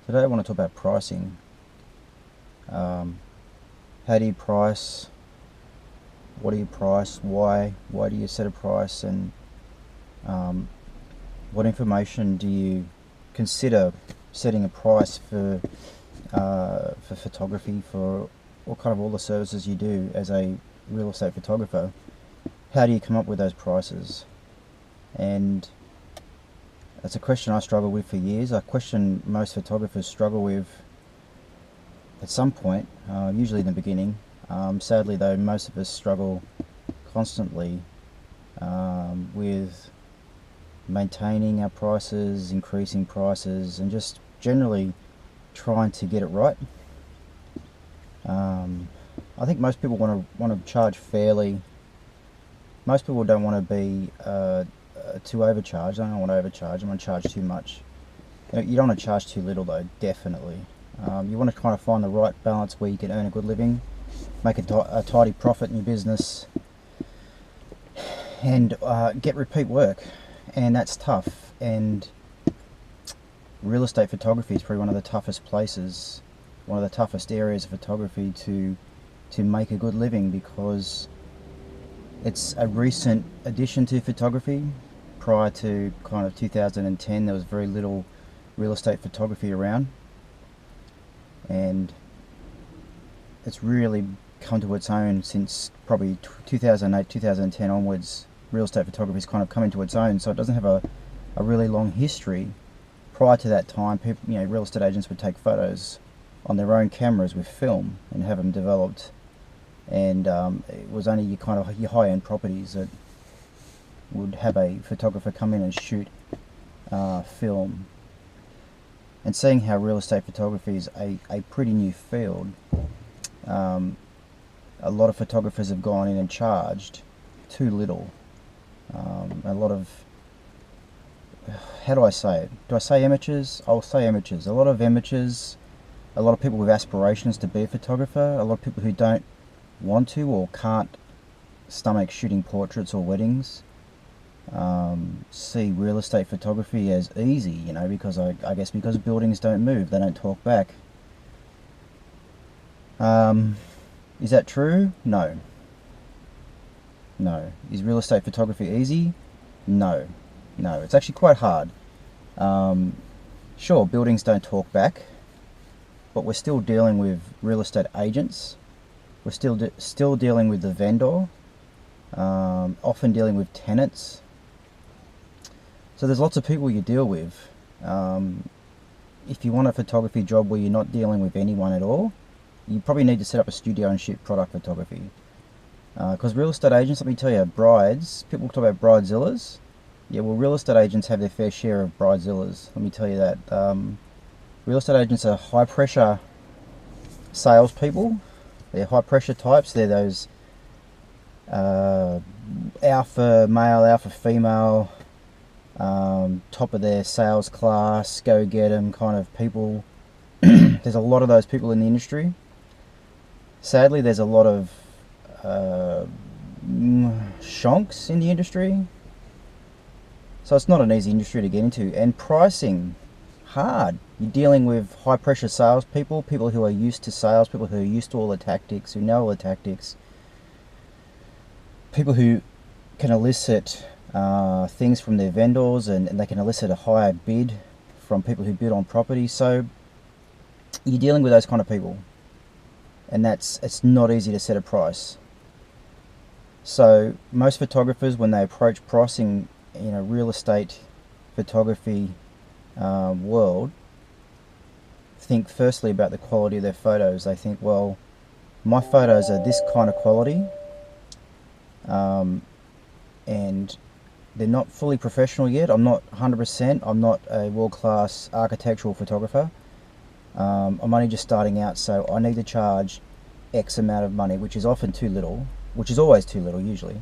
Today I want to talk about pricing. How do you price? What do you price? Why? Why do you set a price? And what information do you consider setting a price for photography, for all the services you do as a real estate photographer? How do you come up with those prices? And that's a question I struggled with for years. A question most photographers struggle with at some point, usually in the beginning. Sadly though, most of us struggle constantly with maintaining our prices, increasing prices, and just generally trying to get it right. I think most people want to charge fairly. Most people don't want to be too overcharged. I don't want to overcharge. I want to charge too much. You don't want to charge too little though, definitely. You want to kind of find the right balance where you can earn a good living, make a tidy profit in your business, and get repeat work. And that's tough. And real estate photography is probably one of the toughest places, one of the toughest areas of photography to make a good living, because it's a recent addition to photography. Prior to kind of 2010, there was very little real estate photography around, and it's really come to its own since probably 2008, 2010 onwards. Real estate photography has kind of come into its own, so it doesn't have a really long history. Prior to that time, people, real estate agents would take photos on their own cameras with film and have them developed, and it was only your high-end properties that would have a photographer come in and shoot film. And seeing how real estate photography is a pretty new field, a lot of photographers have gone in and charged too little. A lot of, how do I say it? Do I say amateurs? I'll say amateurs. A lot of amateurs, a lot of people with aspirations to be a photographer, a lot of people who don't want to or can't stomach shooting portraits or weddings, see real estate photography as easy, because I guess because buildings don't move, they don't talk back. Is that true? No. No. Is real estate photography easy? No. No, it's actually quite hard. Sure, buildings don't talk back, but we're still dealing with real estate agents. We're still dealing with the vendor, often dealing with tenants. So there's lots of people you deal with. If you want a photography job where you're not dealing with anyone at all, you probably need to set up a studio and shoot product photography. Because real estate agents, let me tell you, people talk about bridezillas. Yeah, well, real estate agents have their fair share of bridezillas. Let me tell you that. Real estate agents are high pressure salespeople. They're high pressure types. They're those alpha male, alpha female, top of their sales class, go get 'em kind of people. There's a lot of those people in the industry. Sadly, there's a lot of shonks in the industry. So it's not an easy industry to get into. And pricing, hard. You're dealing with high pressure salespeople, people who are used to sales, people who are used to all the tactics, who know all the tactics, people who can elicit things from their vendors, and they can elicit a higher bid from people who bid on property. So you're dealing with those kind of people, and it's not easy to set a price. So most photographers, when they approach pricing in a real estate photography world, think firstly about the quality of their photos. They think, well, my photos are this kind of quality, and they're not fully professional yet. I'm not 100%. I'm not a world-class architectural photographer. I'm only just starting out, so I need to charge X amount of money, which is often too little, which is always too little usually.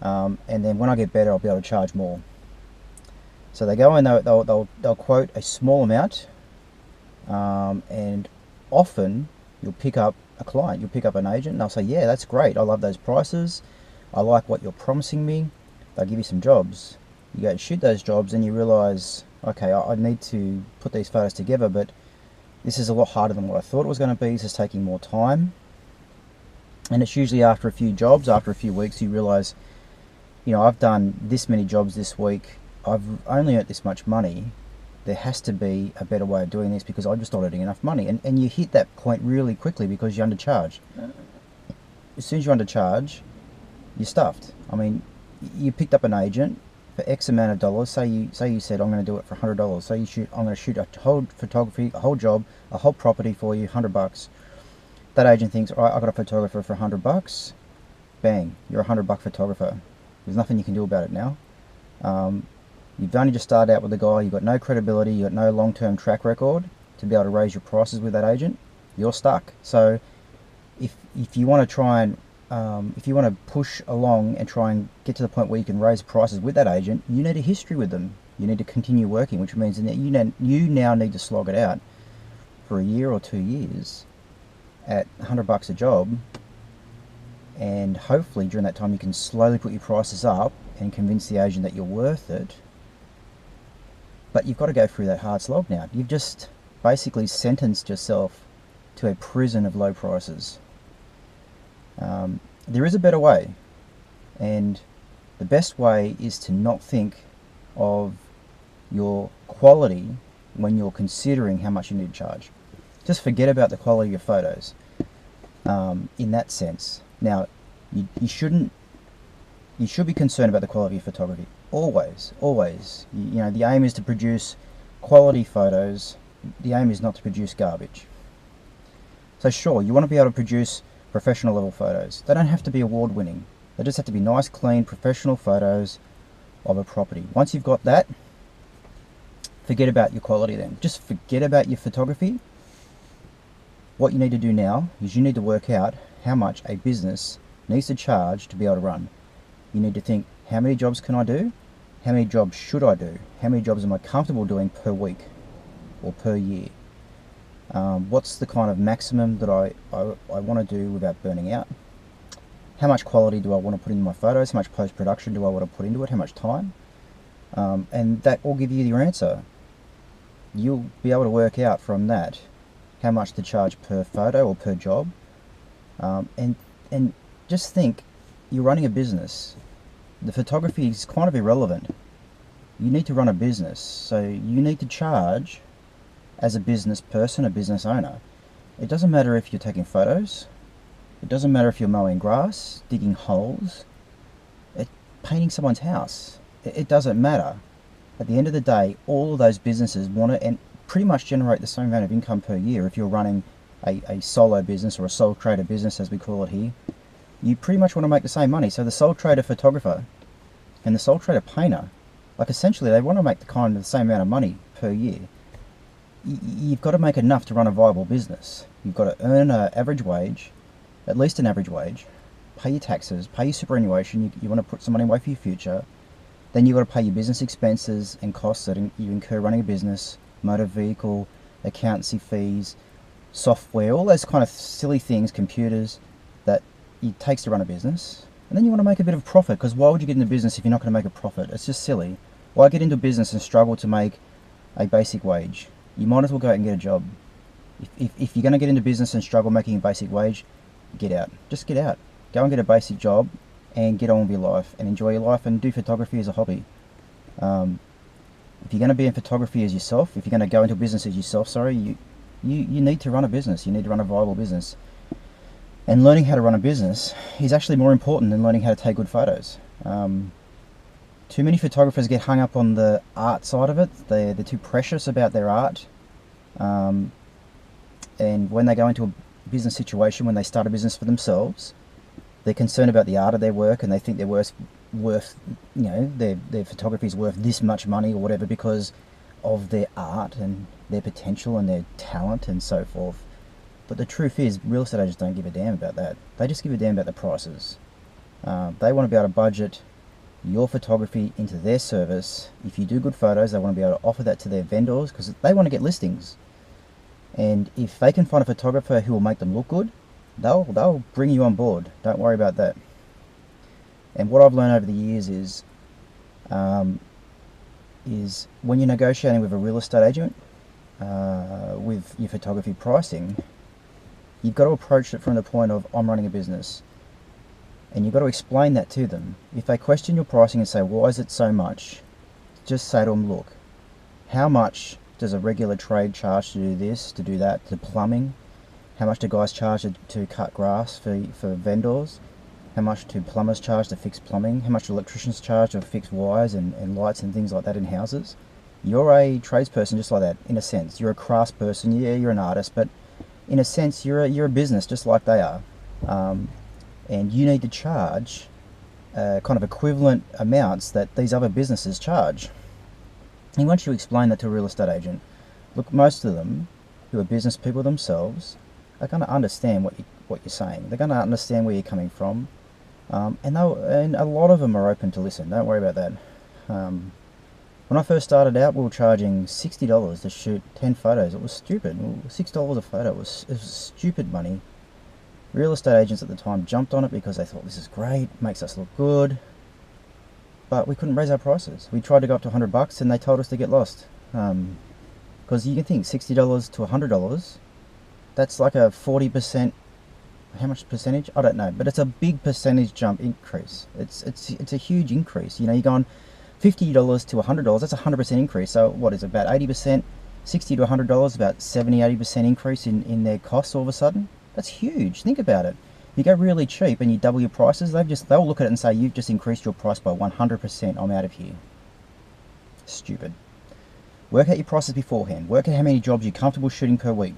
And then when I get better, I'll be able to charge more. So they go in, they'll quote a small amount, and often you'll pick up a client, you'll pick up an agent, and they'll say, yeah, that's great, I love those prices, I like what you're promising me. They'll give you some jobs. You go and shoot those jobs, and you realize, okay, I need to put these photos together, but This is a lot harder than what I thought it was going to be. This is taking more time. And it's usually after a few jobs, after a few weeks, you realise, I've done this many jobs this week. I've only earned this much money. There has to be a better way of doing this because I'm just not earning enough money. And you hit that point really quickly because you're undercharged. As soon as you're undercharged, you're stuffed. I mean, you picked up an agent for X amount of dollars. Say you said, I'm going to do it for $100. So I'm going to shoot a whole photography, a whole job, a whole property for you, $100. That agent thinks, all right, I've got a photographer for $100. Bang, you're a $100 photographer. There's nothing you can do about it now. You've only just started out with a guy. You've got no credibility. You've got no long-term track record to be able to raise your prices with that agent. You're stuck. So if you want to try and if you want to push along and try and get to the point where you can raise prices with that agent, you need a history with them. You need to continue working, which means that you now need to slog it out for a year or 2 years at $100 a job, and hopefully during that time you can slowly put your prices up and convince the agent that you're worth it. But you've got to go through that hard slog now. You've just basically sentenced yourself to a prison of low prices. There is a better way, and the best way is to not think of your quality when you're considering how much you need to charge. Just forget about the quality of your photos in that sense. Now, you should be concerned about the quality of photography. Always. The aim is to produce quality photos. The aim is not to produce garbage. So sure, you want to be able to produce professional level photos. They don't have to be award winning. They just have to be nice, clean, professional photos of a property. Once you've got that, forget about your quality then. Just forget about your photography. What you need to do now is you need to work out how much a business needs to charge to be able to run. You need to think, how many jobs can I do? How many jobs should I do? How many jobs am I comfortable doing per week or per year? What's the kind of maximum that I want to do without burning out? How much quality do I want to put into my photos? How much post-production do I want to put into it? How much time? And that will give you your answer. You'll be able to work out from that how much to charge per photo or per job. And just think, you're running a business. The photography is kind of irrelevant. You need to run a business, so you need to charge as a business person, a business owner. It doesn't matter if you're taking photos. It doesn't matter if you're mowing grass, digging holes, painting someone's house. It doesn't matter. At the end of the day, all of those businesses want to pretty much generate the same amount of income per year. If you're running a solo business or a sole trader business, as we call it here, you pretty much want to make the same money. So the sole trader photographer and the sole trader painter, like essentially they want to make the same amount of money per year. You've got to make enough to run a viable business. You've got to earn an average wage, at least an average wage, pay your taxes, pay your superannuation. You want to put some money away for your future. Then you've got to pay your business expenses and costs that you incur running a business, motor vehicle, accountancy fees, software, all those kind of silly things, computers that it takes to run a business. And then you want to make a bit of profit, because why would you get into business if you're not going to make a profit? It's just silly. Why get into business and struggle to make a basic wage? You might as well go out and get a job. If you're going to get into business and struggle making a basic wage, get out. Just get out. Go and get a basic job and get on with your life and enjoy your life and do photography as a hobby. If you're going to be in photography as yourself, if you're going to go into business as yourself, you need to run a business. You need to run a viable business. And learning how to run a business is actually more important than learning how to take good photos. Too many photographers get hung up on the art side of it. They're too precious about their art. And when they go into a business situation, when they start a business for themselves, they're concerned about the art of their work, and they think they're worth their photography is worth this much money or whatever because of their art and their potential and their talent and so forth. But the truth is, real estate agents don't give a damn about that. They just give a damn about the prices. They want to be able to budget your photography into their service. If you do good photos, they want to be able to offer that to their vendors because they want to get listings. And if they can find a photographer who will make them look good, they'll bring you on board. Don't worry about that. And what I've learned over the years is when you're negotiating with a real estate agent, with your photography pricing, you've got to approach it from the point of, I'm running a business. And you've got to explain that to them. If they question your pricing and say, why is it so much? Just say to them, look, how much does a regular trade charge to do this, to do that, to plumbing? How much do guys charge to cut grass for vendors? How much do plumbers charge to fix plumbing? How much do electricians charge to fix wires and lights and things like that in houses? You're a tradesperson just like that, in a sense. You're a craftsperson, yeah, you're an artist, but in a sense, you're a business just like they are. And you need to charge kind of equivalent amounts that these other businesses charge. And once you explain that to a real estate agent, look, most of them who are business people themselves are going to understand what you're saying. They're going to understand where you're coming from, and a lot of them are open to listen. Don't worry about that. When I first started out, we were charging $60 to shoot 10 photos. It was stupid. $6 a photo was stupid money. Real estate agents at the time jumped on it because they thought, this is great, makes us look good. But we couldn't raise our prices. We tried to go up to $100 and they told us to get lost. Because you can think $60 to $100, that's like a 40%, how much percentage? I don't know, but it's a big percentage jump increase. It's a huge increase. You know, you're going $50 to $100, that's a 100% increase. So what is it, about 80%? $60 to $100, about 70-80% increase in their costs all of a sudden. That's huge. Think about it. You go really cheap and you double your prices, they'll look at it and say, you've just increased your price by 100%, I'm out of here. Stupid. Work out your prices beforehand. Work out how many jobs you're comfortable shooting per week.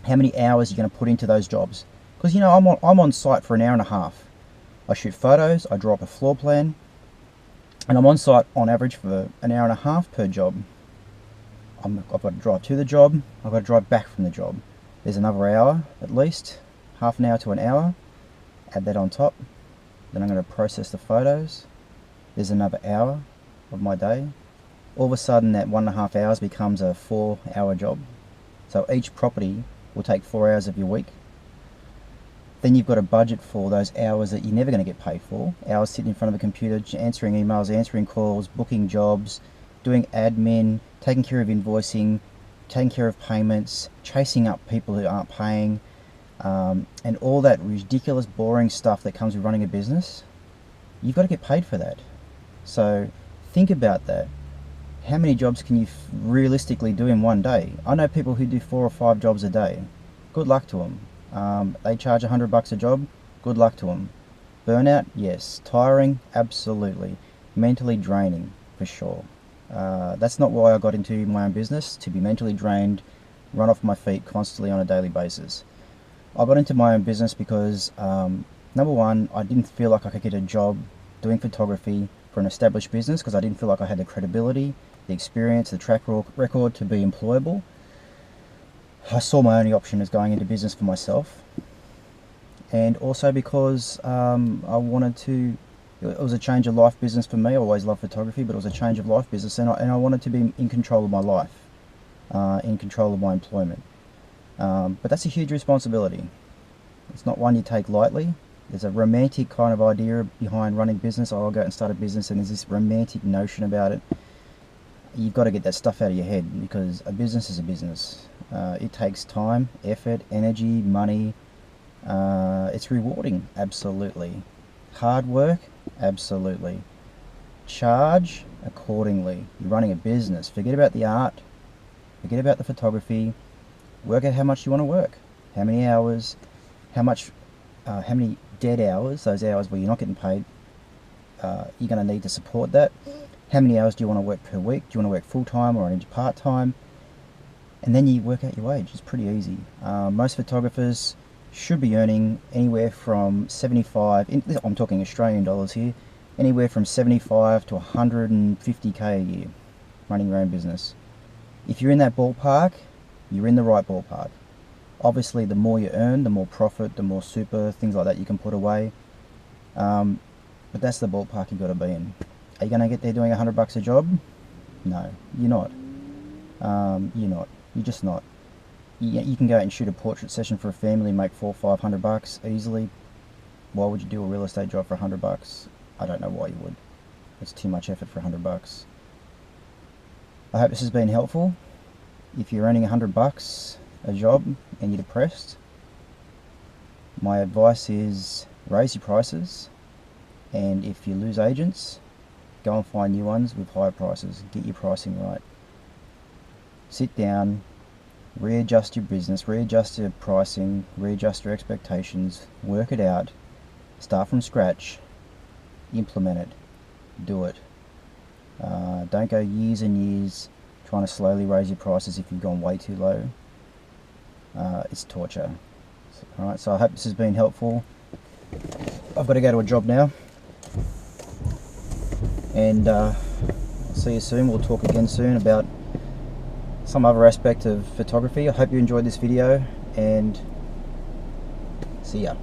How many hours you're going to put into those jobs. Because, you know, I'm on site for an hour and a half. I shoot photos, I draw up a floor plan, and I'm on site on average for an hour and a half per job. I've got to drive to the job, I've got to drive back from the job. There's another hour at least, half an hour to an hour, add that on top. Then I'm going to process the photos. There's another hour of my day. All of a sudden that 1.5 hours becomes a 4-hour job. So each property will take 4 hours of your week. Then you've got a budget for those hours that you're never going to get paid for. Hours sitting in front of a computer, answering emails, answering calls, booking jobs, doing admin, taking care of invoicing, taking care of payments, chasing up people who aren't paying, and all that ridiculous, boring stuff that comes with running a business. You've got to get paid for that. So think about that. How many jobs can you realistically do in one day? I know people who do 4 or 5 jobs a day. Good luck to them. They charge $100 a job. Good luck to them. Burnout? Yes. Tiring? Absolutely. Mentally draining, for sure. That's not why I got into my own business, to be mentally drained, run off my feet constantly on a daily basis. I got into my own business because, number one, I didn't feel like I could get a job doing photography for an established business because I didn't feel like I had the credibility, the experience, the track record to be employable. I saw my only option as going into business for myself, and also because I wanted to. It was a change of life business for me. I always loved photography, but it was a change of life business, and I wanted to be in control of my life, in control of my employment. But that's a huge responsibility. It's not one you take lightly. There's a romantic kind of idea behind running business. Oh, I'll go out and start a business, and there's this romantic notion about it. You've got to get that stuff out of your head, because a business is a business. It takes time, effort, energy, money. It's rewarding, absolutely. Hard work, absolutely. Charge accordingly. You're running a business. Forget about the art. Forget about the photography. Work out how much you want to work. How many hours. How many dead hours, those hours where you're not getting paid, you're going to need to support that. How many hours do you want to work per week? Do you want to work full-time or part-time? And then you work out your wage. It's pretty easy. Most photographers should be earning anywhere from 75, I'm talking Australian dollars here, anywhere from 75 to 150k a year running your own business. If you're in that ballpark, you're in the right ballpark. Obviously, the more you earn, the more profit, the more super, things like that you can put away. But that's the ballpark you've got to be in. Are you going to get there doing $100 a job? No, you're not. You're not. You're just not. You can go out and shoot a portrait session for a family and make $400 or $500 easily. Why would you do a real estate job for $100? I don't know why you would. It's too much effort for $100. I hope this has been helpful. If you're earning $100 a job and you're depressed, my advice is raise your prices, and if you lose agents, go and find new ones with higher prices. Get your pricing right. Sit down, readjust your business, readjust your pricing, readjust your expectations, work it out, start from scratch, implement it, do it. Don't go years and years trying to slowly raise your prices if you've gone way too low. It's torture. Alright, so I hope this has been helpful. I've got to go to a job now, and I'll see you soon. We'll talk again soon about some other aspect of photography. I hope you enjoyed this video, and see ya.